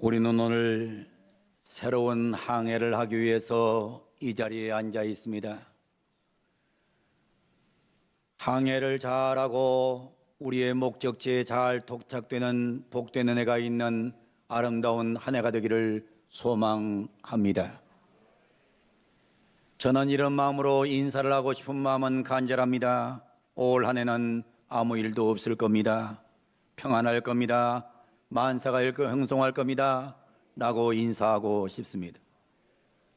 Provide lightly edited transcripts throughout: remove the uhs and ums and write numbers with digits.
우리는 오늘 새로운 항해를 하기 위해서 이 자리에 앉아 있습니다. 항해를 잘하고 우리의 목적지에 잘 도착되는 복되는 해가 있는 아름다운 한 해가 되기를 소망합니다. 저는 이런 마음으로 인사를 하고 싶은 마음은 간절합니다. 올 한 해는 아무 일도 없을 겁니다. 평안할 겁니다. 만사가 형통할 겁니다. 라고 인사하고 싶습니다.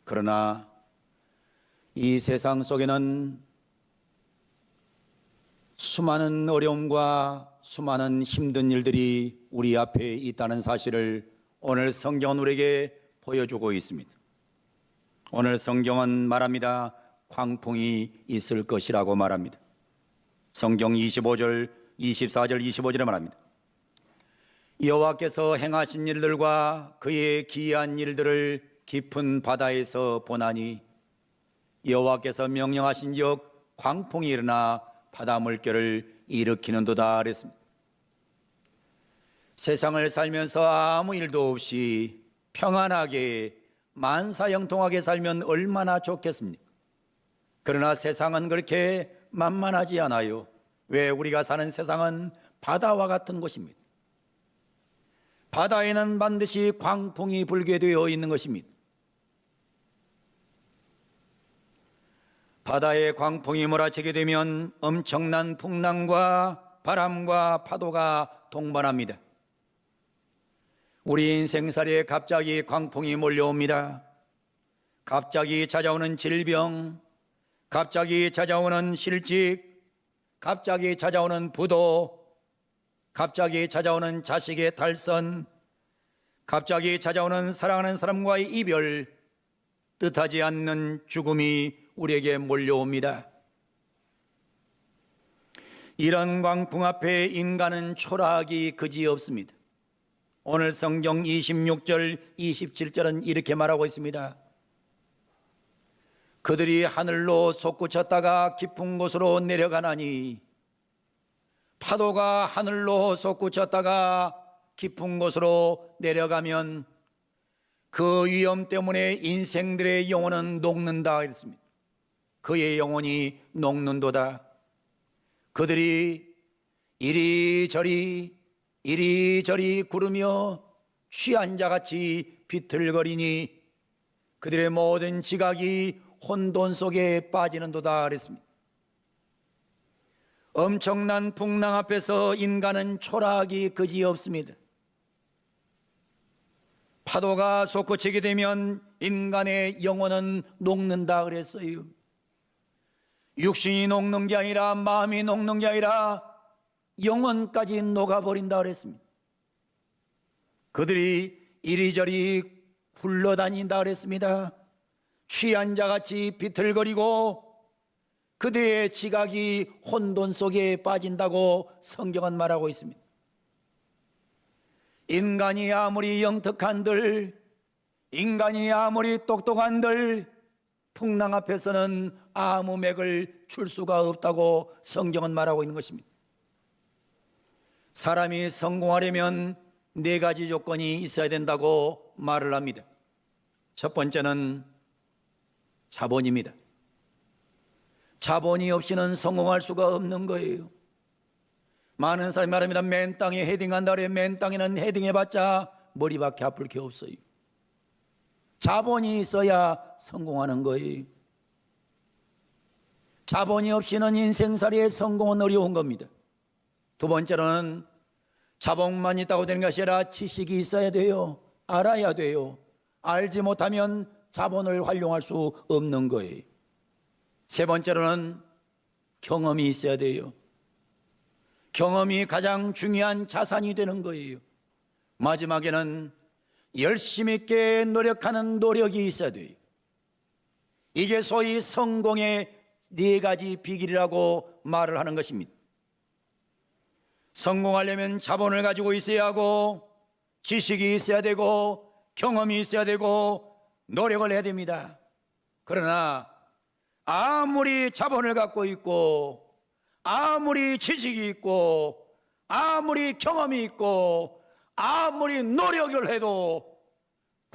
그러나 이 세상 속에는 수많은 어려움과 수많은 힘든 일들이 우리 앞에 있다는 사실을 오늘 성경은 우리에게 보여주고 있습니다. 오늘 성경은 말합니다. 광풍이 있을 것이라고 말합니다. 성경 25절, 24절, 25절에 말합니다. 여호와께서 행하신 일들과 그의 기이한 일들을 깊은 바다에서 보나니 여호와께서 명령하신즉 광풍이 일어나 바다 물결을 일으키는도다 그랬습니다. 세상을 살면서 아무 일도 없이 평안하게 만사형통하게 살면 얼마나 좋겠습니까? 그러나 세상은 그렇게 만만하지 않아요. 왜? 우리가 사는 세상은 바다와 같은 곳입니다. 바다에는 반드시 광풍이 불게 되어 있는 것입니다. 바다에 광풍이 몰아치게 되면 엄청난 풍랑과 바람과 파도가 동반합니다. 우리 인생살이에 갑자기 광풍이 몰려옵니다. 갑자기 찾아오는 질병, 갑자기 찾아오는 실직, 갑자기 찾아오는 부도, 갑자기 찾아오는 자식의 탈선, 갑자기 찾아오는 사랑하는 사람과의 이별, 뜻하지 않는 죽음이 우리에게 몰려옵니다. 이런 광풍 앞에 인간은 초라하기 그지없습니다. 오늘 성경 26절, 27절은 이렇게 말하고 있습니다. 그들이 하늘로 솟구쳤다가 깊은 곳으로 내려가나니 파도가 하늘로 솟구쳤다가 깊은 곳으로 내려가면 그 위험 때문에 인생들의 영혼은 녹는다 했습니다. 그의 영혼이 녹는도다. 그들이 이리저리 구르며 취한 자같이 비틀거리니 그들의 모든 지각이 혼돈 속에 빠지는도다 그랬습니다. 엄청난 풍랑 앞에서 인간은 초라하기 그지없습니다. 파도가 솟구치게 되면 인간의 영혼은 녹는다 그랬어요. 육신이 녹는 게 아니라 마음이 녹는 게 아니라 영혼까지 녹아버린다 그랬습니다. 그들이 이리저리 굴러다닌다 그랬습니다. 취한 자같이 비틀거리고 그들의 지각이 혼돈 속에 빠진다고 성경은 말하고 있습니다. 인간이 아무리 영특한들, 인간이 아무리 똑똑한들 풍랑 앞에서는 아무 맥을 출 수가 없다고 성경은 말하고 있는 것입니다. 사람이 성공하려면 4가지 조건이 있어야 된다고 말을 합니다. 첫 번째는 자본입니다. 자본이 없이는 성공할 수가 없는 거예요. 많은 사람이 말합니다. 맨 땅에 헤딩한다 그래. 맨 땅에는 헤딩해봤자 머리밖에 아플 게 없어요. 자본이 있어야 성공하는 거예요. 자본이 없이는 인생살이의 성공은 어려운 겁니다. 두 번째로는 자본만 있다고 되는 것이 아니라 지식이 있어야 돼요. 알아야 돼요. 알지 못하면 자본을 활용할 수 없는 거예요. 세 번째로는 경험이 있어야 돼요. 경험이 가장 중요한 자산이 되는 거예요. 마지막에는 열심 있게 노력하는 노력이 있어야 돼요. 이게 소위 성공의 4가지 비결이라고 말을 하는 것입니다. 성공하려면 자본을 가지고 있어야 하고 지식이 있어야 되고 경험이 있어야 되고 노력을 해야 됩니다. 그러나 아무리 자본을 갖고 있고 아무리 지식이 있고 아무리 경험이 있고 아무리 노력을 해도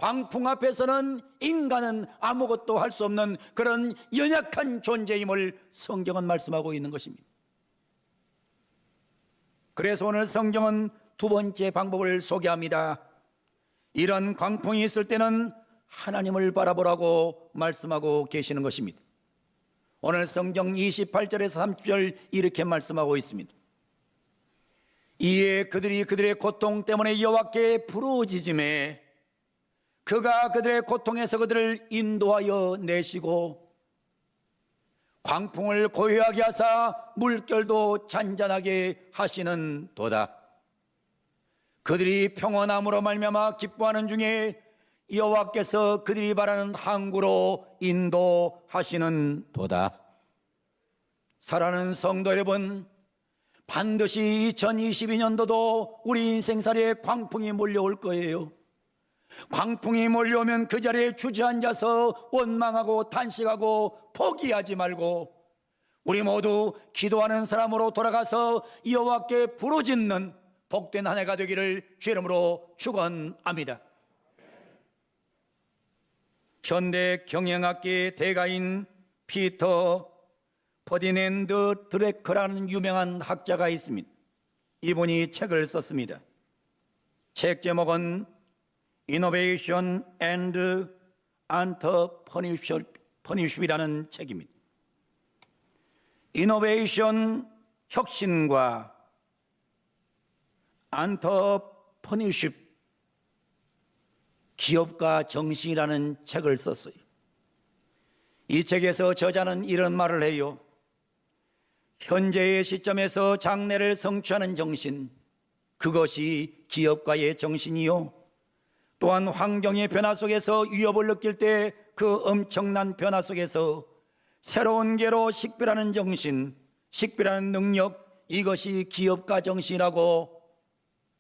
광풍 앞에서는 인간은 아무것도 할 수 없는 그런 연약한 존재임을 성경은 말씀하고 있는 것입니다. 그래서 오늘 성경은 두 번째 방법을 소개합니다. 이런 광풍이 있을 때는 하나님을 바라보라고 말씀하고 계시는 것입니다. 오늘 성경 28절에서 30절 이렇게 말씀하고 있습니다. 이에 그들이 그들의 고통 때문에 여호와께 부르짖음에 그가 그들의 고통에서 그들을 인도하여 내시고 광풍을 고요하게 하사 물결도 잔잔하게 하시는 도다. 그들이 평온함으로 말미암아 기뻐하는 중에 여호와께서 그들이 바라는 항구로 인도하시는 도다. 사랑하는 성도 여러분, 반드시 2022년도도 우리 인생살이에 광풍이 몰려올 거예요. 광풍이 몰려오면 그 자리에 주저앉아서 원망하고 단식하고 포기하지 말고 우리 모두 기도하는 사람으로 돌아가서 여호와께 부르짖는 복된 한 해가 되기를 주 이름으로 축원합니다. 현대 경영학계의 대가인 피터 퍼디낸드 드레커라는 유명한 학자가 있습니다. 이분이 책을 썼습니다. 책 제목은 Innovation and Entrepreneurship이라는 책입니다. Innovation, 혁신과 Entrepreneurship, 기업가 정신이라는 책을 썼어요. 이 책에서 저자는 이런 말을 해요. 현재의 시점에서 장래를 성취하는 정신, 그것이 기업가의 정신이요. 또한 환경의 변화 속에서 위협을 느낄 때 그 엄청난 변화 속에서 새로운 계로 식별하는 정신, 식별하는 능력, 이것이 기업가 정신이라고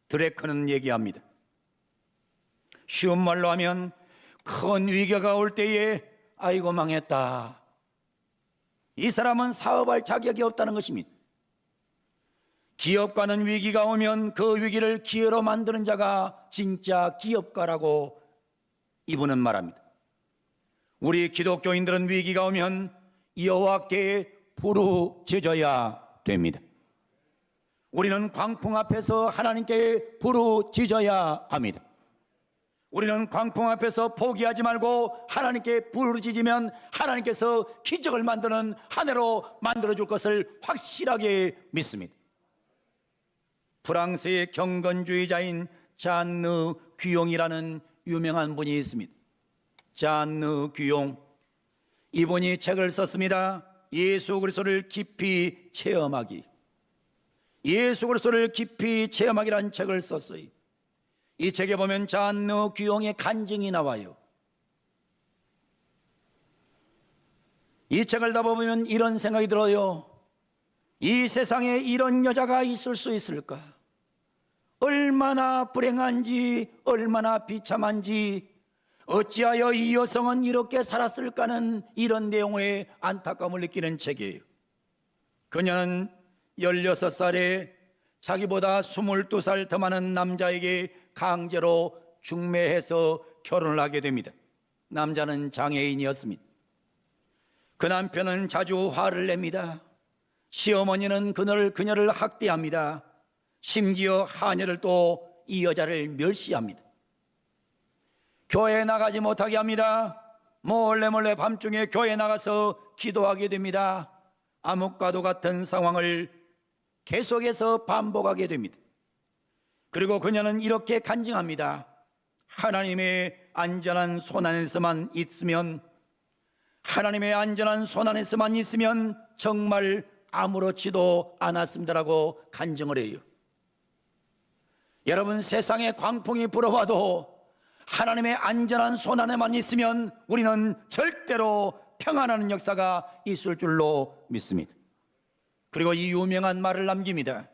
드레커는 얘기합니다. 쉬운 말로 하면 큰 위기가 올 때에 아이고 망했다, 이 사람은 사업할 자격이 없다는 것입니다. 기업가는 위기가 오면 그 위기를 기회로 만드는 자가 진짜 기업가라고 이분은 말합니다. 우리 기독교인들은 위기가 오면 여호와께 부르짖어야 됩니다. 우리는 광풍 앞에서 하나님께 부르짖어야 합니다. 우리는 광풍 앞에서 포기하지 말고 하나님께 부르짖으면 하나님께서 기적을 만드는 한 해로 만들어줄 것을 확실하게 믿습니다. 프랑스의 경건주의자인 잔느 귀용이라는 유명한 분이 있습니다. 잔느 귀용, 이분이 책을 썼습니다. 예수 그리스도를 깊이 체험하기. 예수 그리스도를 깊이 체험하기라는 책을 썼어요. 이 책에 보면 잔느 귀용의 간증이 나와요. 이 책을 다 보면 이런 생각이 들어요. 이 세상에 이런 여자가 있을 수 있을까? 얼마나 불행한지, 얼마나 비참한지, 어찌하여 이 여성은 이렇게 살았을까는 이런 내용의 안타까움을 느끼는 책이에요. 그녀는 16살에 자기보다 22살 더 많은 남자에게 강제로 중매해서 결혼을 하게 됩니다. 남자는 장애인이었습니다. 그 남편은 자주 화를 냅니다. 시어머니는 그녀를 학대합니다. 심지어 하녀를 또 이 여자를 멸시합니다. 교회에 나가지 못하게 합니다. 몰래 밤중에 교회에 나가서 기도하게 됩니다. 암흑과도 같은 상황을 계속해서 반복하게 됩니다. 그리고 그녀는 이렇게 간증합니다. 하나님의 안전한 손 안에서만 있으면, 하나님의 안전한 손 안에서만 있으면 정말 아무렇지도 않았습니다라고 간증을 해요. 여러분, 세상에 광풍이 불어와도 하나님의 안전한 손 안에만 있으면 우리는 절대로 평안하는 역사가 있을 줄로 믿습니다. 그리고 이 유명한 말을 남깁니다.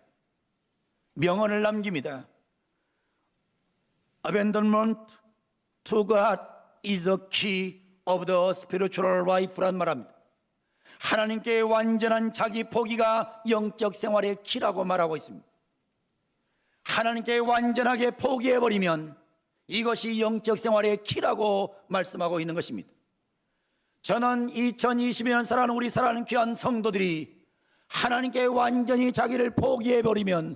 명언을 남깁니다. Abandonment to God is the key of the spiritual life란 말합니다. 하나님께 완전한 자기 포기가 영적 생활의 키라고 말하고 있습니다. 하나님께 완전하게 포기해버리면 이것이 영적 생활의 키라고 말씀하고 있는 것입니다. 저는 2020년 살아가는 우리 사랑하는 귀한 성도들이 하나님께 완전히 자기를 포기해버리면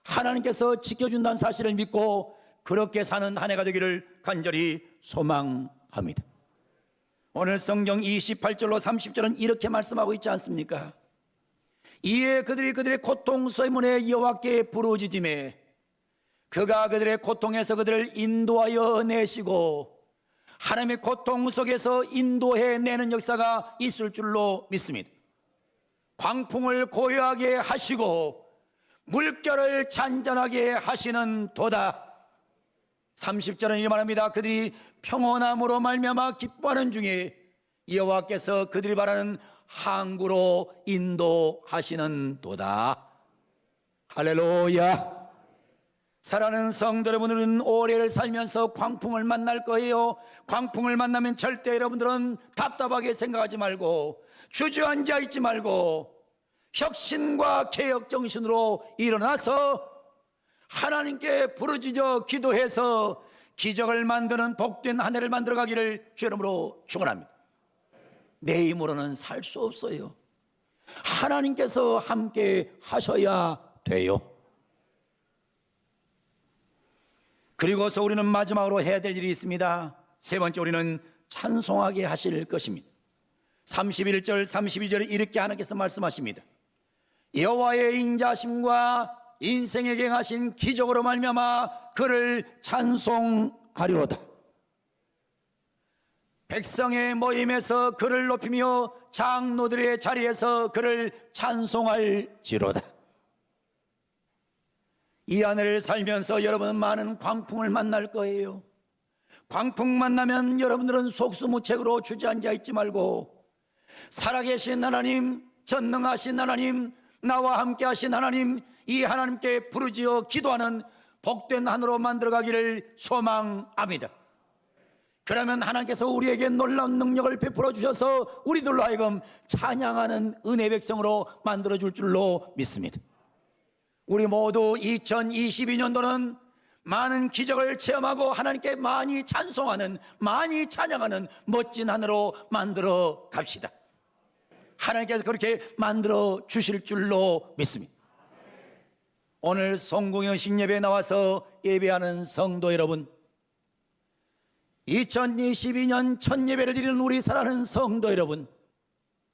하나님께서 지켜준다는 사실을 믿고 그렇게 사는 한 해가 되기를 간절히 소망합니다. 오늘 성경 28절로 30절은 이렇게 말씀하고 있지 않습니까? 이에 그들의 고통소문에 여호와께 부르짖음에 그가 그들의 고통에서 그들을 인도하여 내시고 하나님의 고통 속에서 인도해내는 역사가 있을 줄로 믿습니다. 광풍을 고요하게 하시고 물결을 잔잔하게 하시는 도다. 30절은 이렇게 말합니다. 그들이 평온함으로 말미암아 기뻐하는 중에 여호와께서 그들이 바라는 항구로 인도하시는 도다. 할렐루야. 사랑하는 성도 여러분들은 올해를 살면서 광풍을 만날 거예요. 광풍을 만나면 절대 여러분들은 답답하게 생각하지 말고 주저앉아 있지 말고 혁신과 개혁 정신으로 일어나서 하나님께 부르짖어 기도해서 기적을 만드는 복된 한 해를 만들어 가기를 주 이름으로 축원합니다. 내 힘으로는 살 수 없어요. 하나님께서 함께 하셔야 돼요. 그리고서 우리는 마지막으로 해야 될 일이 있습니다. 세 번째, 우리는 찬송하게 하실 것입니다. 31절 32절에 이렇게 하나님께서 말씀하십니다. 여호와의 인자심과 인생에게 행하신 기적으로 말미암아 그를 찬송하리로다. 백성의 모임에서 그를 높이며 장로들의 자리에서 그를 찬송할지로다. 이 한 해를 살면서 여러분은 많은 광풍을 만날 거예요. 광풍 만나면 여러분들은 속수무책으로 주저앉아 있지 말고 살아계신 하나님, 전능하신 하나님, 나와 함께 하신 하나님, 이 하나님께 부르짖어 기도하는 복된 하늘로 만들어가기를 소망합니다. 그러면 하나님께서 우리에게 놀라운 능력을 베풀어 주셔서 우리들로 하여금 찬양하는 은혜 백성으로 만들어줄 줄로 믿습니다. 우리 모두 2022년도는 많은 기적을 체험하고 하나님께 많이 찬송하는, 많이 찬양하는 멋진 한 해로 만들어 갑시다. 하나님께서 그렇게 만들어 주실 줄로 믿습니다. 오늘 성공연식 예배에 나와서 예배하는 성도 여러분, 2022년 첫 예배를 드리는 우리 사랑하는 성도 여러분,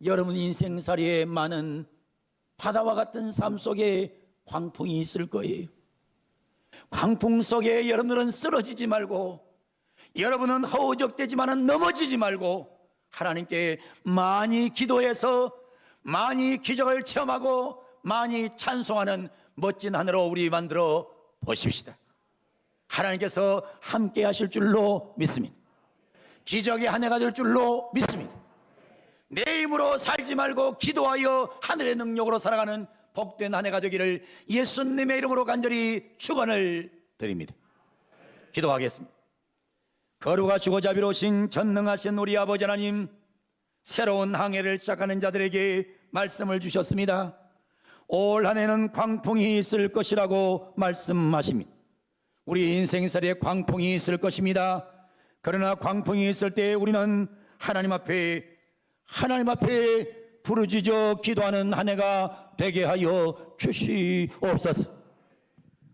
여러분 인생살이에 많은 바다와 같은 삶 속에 광풍이 있을 거예요. 광풍 속에 여러분들은 쓰러지지 말고, 여러분은 허우적대지만은 넘어지지 말고 하나님께 많이 기도해서 많이 기적을 체험하고 많이 찬송하는 멋진 하늘로 우리 만들어 보십시다. 하나님께서 함께 하실 줄로 믿습니다. 기적의 한 해가 될 줄로 믿습니다. 내 힘으로 살지 말고 기도하여 하늘의 능력으로 살아가는 복된 한 해가 되기를 예수님의 이름으로 간절히 축원을 드립니다. 기도하겠습니다. 거룩하시고 자비로우신 전능하신 우리 아버지 하나님, 새로운 한 해를 시작하는 자들에게 말씀을 주셨습니다. 올 한 해는 광풍이 있을 것이라고 말씀하십니다. 우리 인생살이에 광풍이 있을 것입니다. 그러나 광풍이 있을 때 우리는 하나님 앞에 부르짖어 기도하는 한 해가 되게 하여 주시옵소서.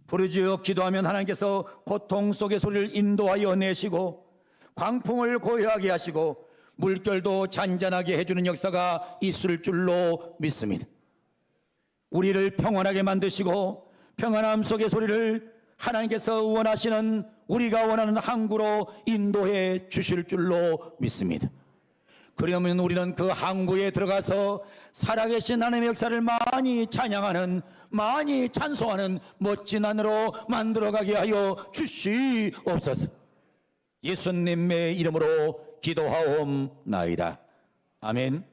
부르짖어 기도하면 하나님께서 고통 속의 소리를 인도하여 내시고 광풍을 고요하게 하시고 물결도 잔잔하게 해주는 역사가 있을 줄로 믿습니다. 우리를 평안하게 만드시고 평안함 속의 소리를 하나님께서 원하시는, 우리가 원하는 항구로 인도해 주실 줄로 믿습니다. 그러면 우리는 그 항구에 들어가서 살아계신 하나님의 역사를 많이 찬양하는, 많이 찬송하는 멋진 하늘로 만들어가게 하여 주시옵소서. 예수님의 이름으로 기도하옵나이다. 아멘.